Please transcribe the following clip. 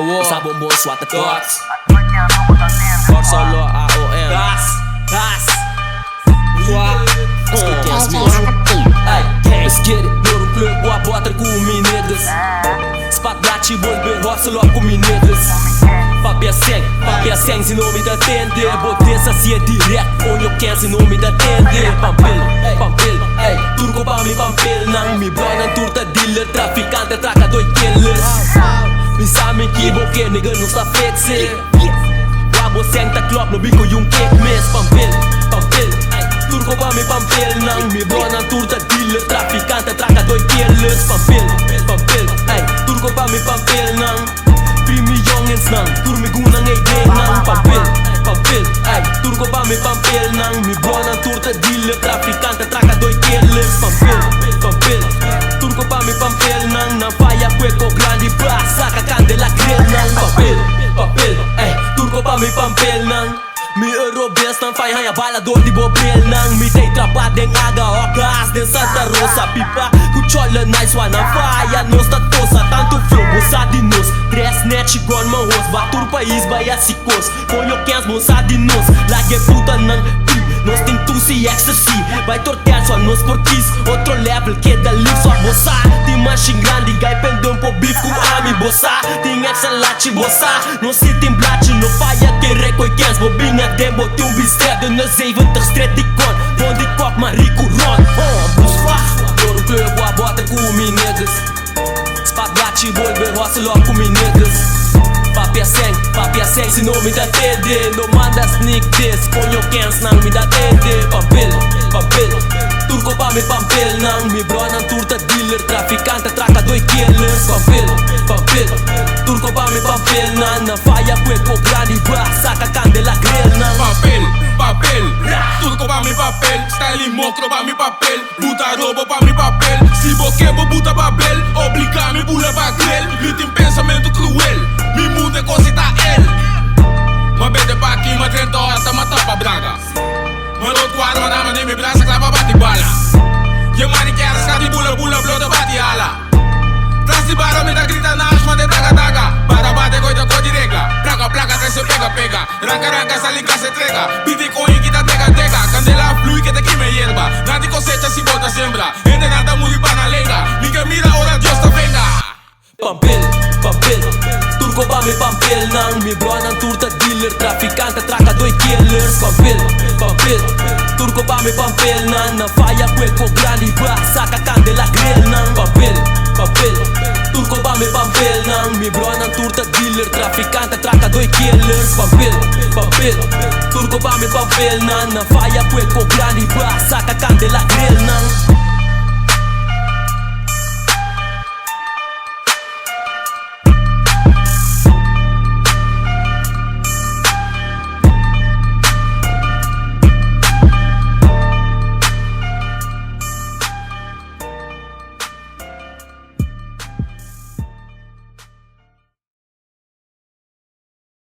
Sa bombom swat tots Solo AOM Das Let's get it, Louro Club, boa bota com mineiras Spaghetti, bolbe, roça logo com mineiras Papel 100 se não me dá tender Botessa se é direto, onde eu quero se não me dá tender Pampel, turco pra mim pampel Não me brona, turta dealer, traficante, traca dois killers Me sabe que boque, nigga não está fixe Rabo senta club, no bico e cake mess Pampel, turco pra mim pampel Não me brona, turta dealer, traficante, traca dois killers Pampel, turco pra mim pampel Não Primi youngins nang, turmi gunang ay day nang Pampel, turco pa mi pampel nang Mi brona turta dealer, traficante, traca dois killers Pampel, turco pa mi pampel nang Na faya cueco grande pra saca candela grill nang Pampel, turco pa mi pampel nang Mi eurobest nang fai hanya balador di bobrel nang Mi tay trapat deng aga okas den Santa Rosa Pipa kuchola nice one nang faya nos tatosa Tanto flow bossa di nos Tres net gon man hos Batur país baia sikos Ponho quens moça di nos Lage puta nang Nos tem tusi ecstasy Vai tortear só nos porquis Outro level que da live só bossa Tem machine grande gai pendão po beef com ami bossa Tem excelente bossa No se tem blat no faya que recoi quens bobinha demo tem bistred na 70 street icon Bonde cop maar rico ron Busfa Louro Club boa bota com mineiras Spaghetti bolbe roça logo com mineiras Papel 100 se não me dá TD Não manda sneak this Ponho quens não me dá TD Pampel, turco pa mi pampel Não me brona turta dealer Traficante traca dois killers Pampel, turco pa mi pampel Não na faya cueco grande pra saca candela grill Não Papel, turco pa mi papel Style mocro pa mi papel Buta robo pa mi papel Se boquebo buta papel Obliga me bula pa grill Me tem pensamento cruel Mi mundo é cosita ele Ma bete pa aqui, ma 30 horas tá matando pra braga Ma rood quadro, ma dama nem me braça clava bate bala Je mani quer scati bula blota bate ala Tras de barra me dá grita na asma de taga Para bate coita co de regla Placa, se pega Ranca, essa liga se entrega Bitcoin que tá tega Candela flui que te quime hierba Nada cosecha se bota sembra Ende nada muri pa na lenga Ninguém mira, ora Dios te venga Pampel, turco pa mi pampel Nang mi brona turta dealer Traficante traca dois killers Pampel, turco pa mi pampel Nang na faya cueco grande pra saca candela grill Nang Pampel, turco pa mi pampel Nang mi brona turta dealer Traficante traca dois killers Pampel, turco pa mi pampel Nang na faya cueco grande pra saca candela grill Nang